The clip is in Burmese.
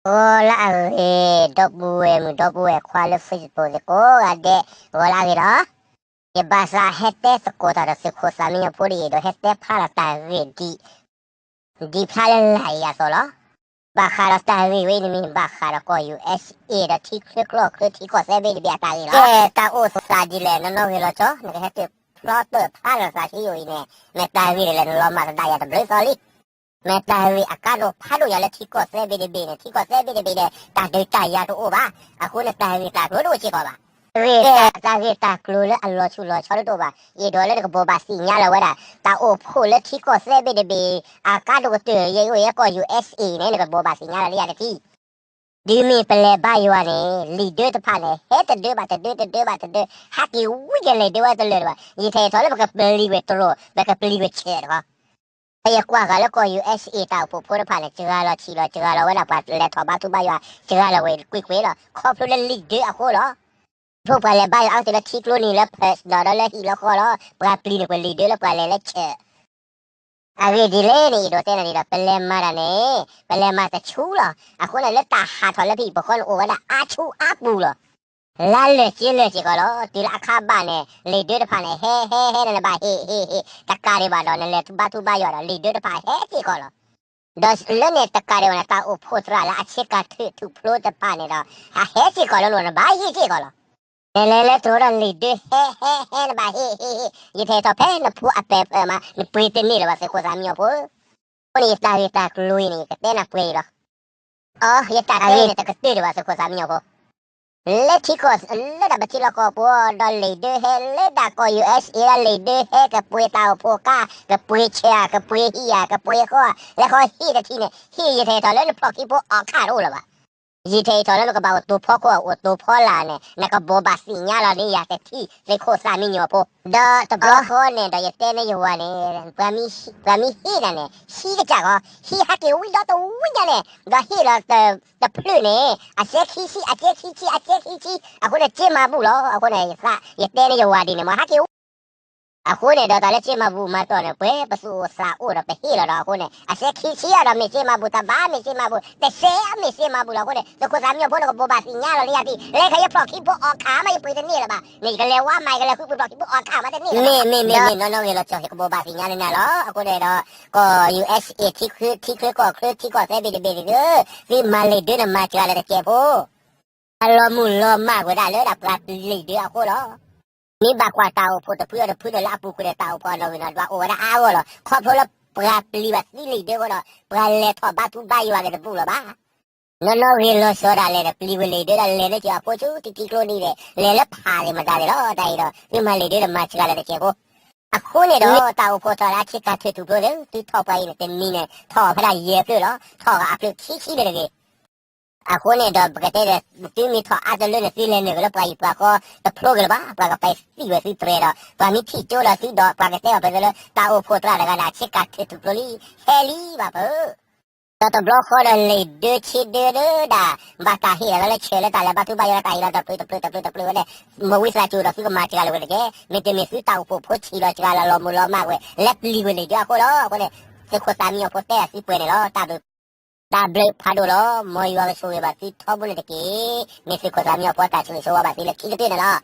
Hola, dopo quale Facebook ade hola vero e basa hete scoda da se cosa mia purido hete para sta di pala la ya solo bakara sta vi mi bakara ko USA da ti clock ti ko se be bia ta ri lo ke ta o sa di le no vi lo cho ne hete plot para sa chi yo ne me ta vi le no ma da ya da blo sorry Meta akado pado ya le tiko se bene tiko se bene ta de ta ya to ba aku le ta ta do chi ko ba re ta klo le allo chu lo cho do ba ye do le ko ba si nya la wa da ta o pho le tiko se bene akado ko te ye yo ye ko USA ne le ko ba si nya la le ya de ti di mi pele ba yo ne li de ta pa le he ta de ba ha ki wi ge le de wa de le ba ye te to le ba ka peli we to lo ba ka peli we che ba哎呀，挂个了个 USA 到不普的盘了，这个了去了，这个了为了把来淘把土把呀，这个了为贵贵了，靠谱了力的啊好了，不把来把呀，这个提罗尼了，拍到了一了好了，不把皮的个力的了，不来了吃。啊，为的嘞，你都在那里了，本来嘛的呢，本来嘛在出了，啊，后来了打哈头了皮，不可能我的阿出阿布了。လာလေကျင်းလေချေကတော့ဒီလအခါပါနဲ့လေတွေတဖာနဲ့ဟဲနဲ့ပါဟေတကားတွေပါတော့လေသူပါရောလေတွေတဖာဟဲချေကောတော့ဒါလည်းနဲ့တကားတွေနဲ့တာအဖို့ထရလာအချက်ကသူဖလို့တဖာနဲ့တော့ဟဲချေကောလို့ဘာဟေချေကောလို့လေတို့ရလေတွေဟဲနဲ့ပါဟေရတဲ့တော့ဖဲနဖူအပေမှာပွေတဲ့နေလည်းပါစကိုစားမျိုးဖို့ကိုနေတာကလူရင်းကတဲ့နာပွေတော့အော်ရတာကလေးတဲ့ကတဲ့ပါစကိုစားမျိုးဖို့le chicos le da bachila ko po do le de he le da ko US era le de he que pue tao po ka que pue chia que pue hia que pue ko le ko hi de ti ne hi ye the to le po ki po a ka ro la ba yi the to le ko ba to po ko o to po la ne na ko bo ba si nya la ni ya te ti le ko sa mi nyo po da to blo ko ne da ye te ne yo wa ne pa mi hi da ne hi de ja ko hi ha ke wi da to wi da ne da hi la the plü ne a che ki chiအခုနဲ့ကျင်းမဘူးလို့အခုနဲ့စရတဲ့နေရွာဒီနေမှာဟာကေအခုနဲ့တော့လည်းကျင်းမဘူးမတော့နဲ့ဘယ်ပစုစာအိုးတော့ပဲဟိရတော့အခုနဲ့အဆက်ခီချီရတော့မကျင်းမဘူးတဘာမကျင်းမဘူးတဆဲအမကျင်းမဘူးလို့အခုနဲ့သကုစားမျိုးဘုလို့ဘောပါစီညာလို့ရသည်လေခရပလော့ခိဘောအခါမပွေတဲ့နေလားပါနေကလေးဝါမိုင်ကလေးခုပလော့ခိဘောအခါမတဲ့နေနော်နော်ရလို့ချောဘောပါစီညာနေလားအခုနဲ့တော့ကို USA ထိခွကိုဆဲပြီးဒီမလေးတဲ့မှာကြားလိုက်တဲ့ဘောအလောမူလောမကွာဒါလေဒါပလတ်လီဒီအခုတော့နိဘကွာတောက်ဖို့တပွေးလာပူခွေတောက်ပေါ်တော့နော်ဒါအိုဒါအားလို့ခေါ်ဖို့လပလတ်လီဘတ်လီဒီကတော့ပလတ်လေတော့ဘာသူဘိုင်ရွာတဲ့ပူလားပါနော်ရီလောစောဒါလေပလီဝလေတဲ့လေတဲ့ကြောပိုချူတီကလိုနေလေလေဖာလေမတားတယ်တော့တိုင်တော့ဒီမလေးတဲ့မချလာတဲ့ကျေကိုအခုနေတော့တောက်ဖို့တော့အချစ်ကထွေးသူပြောတယ်သူထောက်ပိုင်းနေတဲ့မင်းနဲ့ထောက်ဖလားရေပြလို့ထောက်ကအပြချီတယ်လေအခုနဲ့တော့ပကတဲ့ဒီမီထောအတလည်းနဲ့စီးလဲနေကြပါပါကောတပရိုဂရမ်ပါကပိုင်စီဝစီတရတော့ဗာမီတီတိုလာစီတော့ပကတဲ့ပဲလေတာအိုဖိုတရာကလာချစ်ကတ်တူပလီဟဲလီပါဘောတော့ဘလော့ခေါ်လေဒချီဒဒါဘာတာဟီလည်းချဲလေတာလည်းဘာသူပါရတာရတော့ပလနဲ့မဝိစာချူတော့သူကမာချလာလို့တဲ့မေတ္တမီစီတောက်ဖို့ချီတော့ချလာလောမလောမဝဲလက်ပလီဝလေကြခေါ်တော့ကိုနဲ့စခွတာမီဖို့တဲ့စီပွေနေတော့တာဒါဘလက်ဖာဒိုလောမော်ရွာဆိုရပါစီထောဘူးလေတကေမေစီကိုသာမြောပေါ်တာချူဆိုပါစီလေခိတဲ့နော်